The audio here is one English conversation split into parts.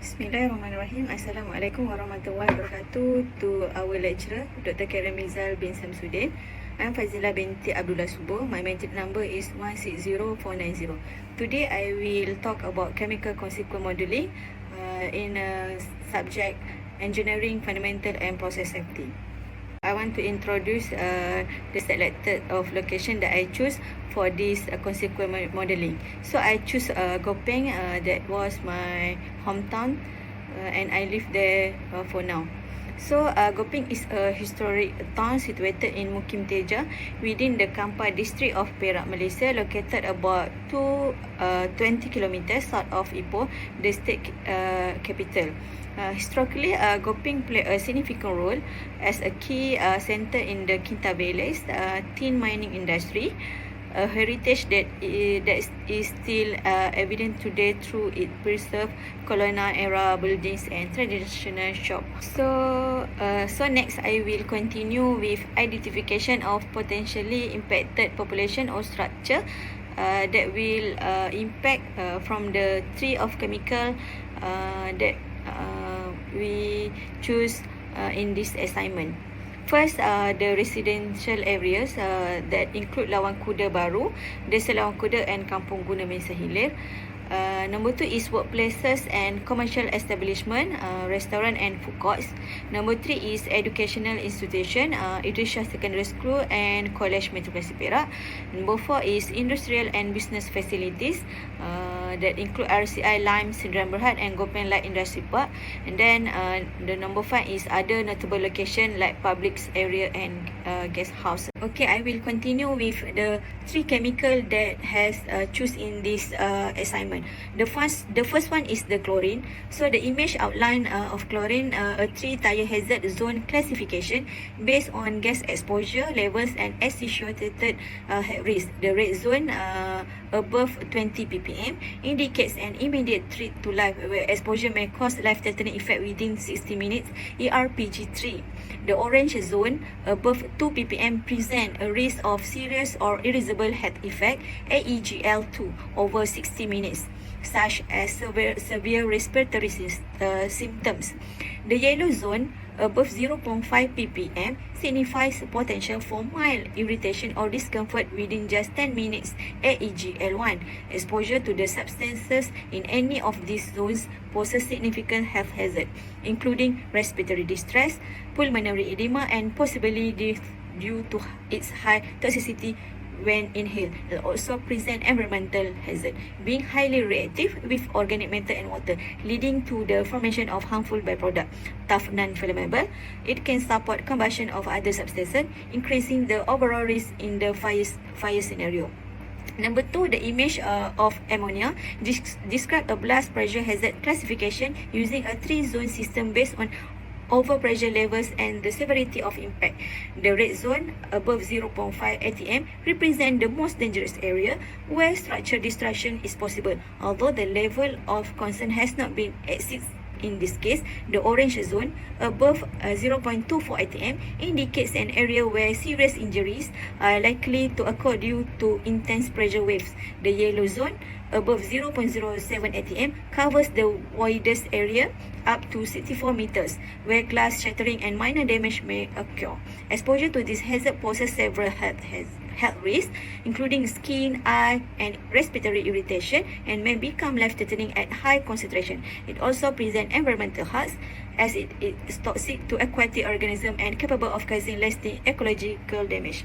Bismillahirrahmanirrahim. Assalamualaikum warahmatullahi wabarakatuh. To our lecturer, Dr. Karen Mizal bin Samsudin. I'm Fazila binti Abdullah Subor. My metric number is 160490. Today I will talk about chemical consequence modeling in a subject engineering fundamental and process safety. I want to introduce the selected of location that I choose for this consequence modeling. So I choose Gopeng, that was my hometown, and I live there for now. So Gopeng is a historic town situated in Mukim Teja within the Kampar district of Perak, Malaysia, located about 20 kilometers south of Ipoh, the state capital. Historically, Gopeng played a significant role as a key center in the Kinta Valley's tin mining industry, a heritage that is still evident today through its preserved colonial era buildings and traditional shops. So next I will continue with identification of potentially impacted population or structure that will impact from the tree of chemical that we choose in this assignment. First, the residential areas that include Lawang Kuda Baru, Desa Lawang Kuda and Kampung Guna Mesa Hilir. Number 2 is workplaces and commercial establishment, restaurant and food courts. Number 3 is educational institution, Idrisha Secondary School and College Metropolitan Perak. Number 4 is industrial and business facilities that include RCI, Lime, Sdn Bhd and Gopeng Light Industry Park. And then the number 5 is other notable location like public area and guest house. Okay, I will continue with the 3 chemical that has choose in this assignment. The first one is the chlorine. So the image outline of chlorine, a 3-tier hazard zone classification based on gas exposure levels and associated risk. The red zone above 20 ppm indicates an immediate threat to life where exposure may cause life-threatening effect within 60 minutes, ERPG3. The orange zone above 2 ppm present a risk of serious or irreversible health effect, AEGL2, over 60 minutes, such as severe respiratory symptoms. The yellow zone above 0.5 ppm signifies potential for mild irritation or discomfort within just 10 minutes, AEGL1. Exposure to the substances in any of these zones poses significant health hazard, including respiratory distress, pulmonary edema, and possibly death due to its high toxicity when inhaled. It also present environmental hazard, being highly reactive with organic matter and water, leading to the formation of harmful byproduct. Tough, non-flammable, it can support combustion of other substances, increasing the overall risk in the fire scenario. Number 2, the image of ammonia describe a blast pressure hazard classification using a 3-zone system based on overpressure levels and the severity of impact. The red zone above 0.5 atm represent the most dangerous area where structure destruction is possible, although the level of concern has not been exceeded. In this case, the orange zone above 0.24 atm indicates an area where serious injuries are likely to occur due to intense pressure waves. The yellow zone above 0.07 atm covers the widest area up to 64 meters, where glass shattering and minor damage may occur. Exposure to this hazard poses several health risks, including skin, eye, and respiratory irritation, and may become life-threatening at high concentration. It also presents environmental hazards, as it is toxic to aquatic organisms and capable of causing lasting ecological damage.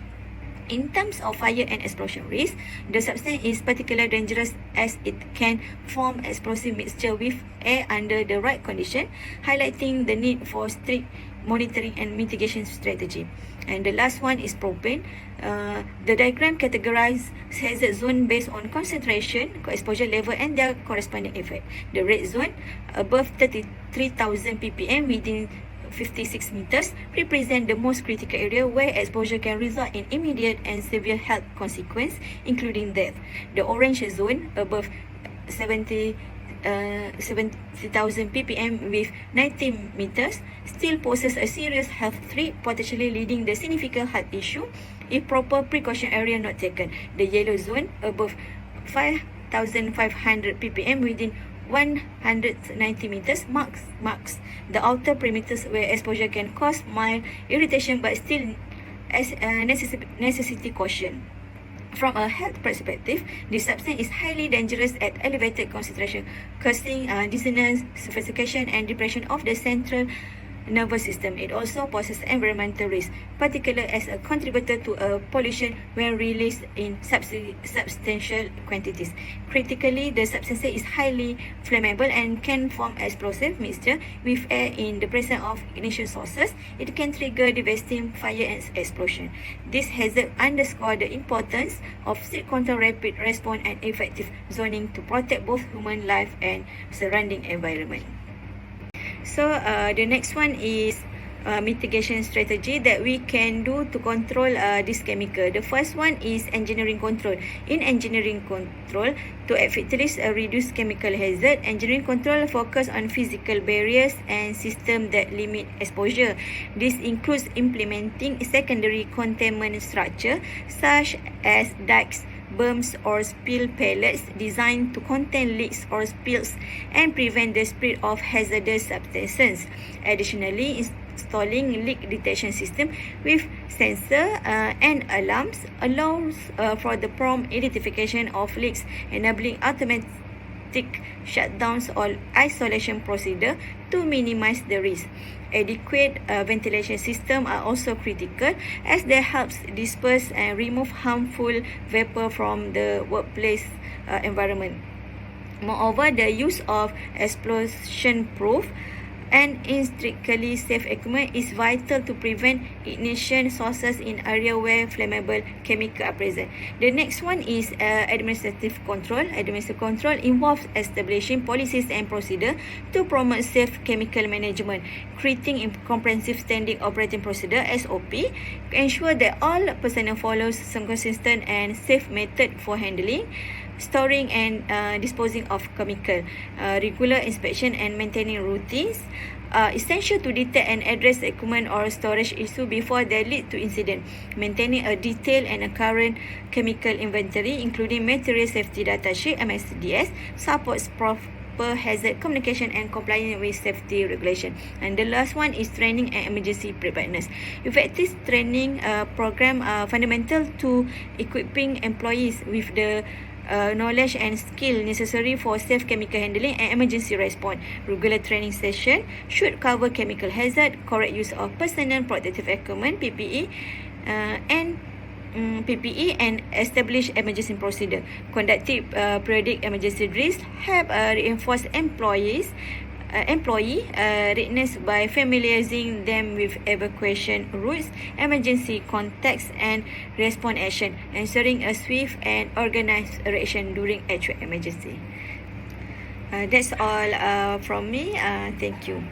In terms of fire and explosion risk, the substance is particularly dangerous as it can form explosive mixture with air under the right condition, highlighting the need for strict monitoring and mitigation strategy. And the last one is propane. The diagram categorizes hazard zone based on concentration, exposure level, and their corresponding effect. The red zone above 33,000 ppm within 56 meters represent the most critical area where exposure can result in immediate and severe health consequence, including death. The orange zone above 70,000 ppm with 90 meters still poses a serious health threat, potentially leading to significant health issue if proper precaution area not taken. The yellow zone above 5,500 ppm within 190 meters marks the outer perimeters where exposure can cause mild irritation but still as necessity caution. From a health perspective, this substance is highly dangerous at elevated concentration, causing dissonance, suffocation, and depression of the central nervous system. It also poses environmental risk, particularly as a contributor to a pollution when released in substantial quantities. Critically, the substance is highly flammable and can form explosive mixture with air in the presence of ignition sources. It can trigger devastating fire and explosion. This hazard underscores the importance of state control, rapid response, and effective zoning to protect both human life and surrounding environment. So the next one is mitigation strategy that we can do to control this chemical. The first one is engineering control. In engineering control, to effectively reduce chemical hazard, engineering control focus on physical barriers and systems that limit exposure. This includes implementing secondary containment structure such as dikes, berms or spill pellets designed to contain leaks or spills and prevent the spread of hazardous substances. Additionally, installing leak detection system with sensor and alarms allows for the prompt identification of leaks, enabling automatic shutdowns or isolation procedure to minimize the risk. Adequate ventilation systems are also critical as they help disperse and remove harmful vapor from the workplace environment. Moreover, the use of explosion-proof and intrinsically safe equipment is vital to prevent ignition sources in areas where flammable chemicals are present. The next one is administrative control. Administrative control involves establishing policies and procedures to promote safe chemical management, creating a comprehensive standing operating procedure (SOP), ensure that all personnel follows some consistent and safe method for handling, storing and disposing of chemical. Regular inspection and maintaining routines essential to detect and address equipment or storage issue before they lead to incident. Maintaining a detailed and a current chemical inventory, including material safety data sheet (MSDS), supports proper hazard communication and compliance with safety regulation. And the last one is training and emergency preparedness. Effective training program are fundamental to equipping employees with the knowledge and skill necessary for safe chemical handling and emergency response. Regular training session should cover chemical hazard, correct use of personal protective equipment (PPE) and establish emergency procedure. Conducting periodic emergency drills help reinforce employee readiness by familiarizing them with evacuation routes, emergency contacts, and response action, ensuring a swift and organized reaction during actual emergency. That's all from me. Thank you.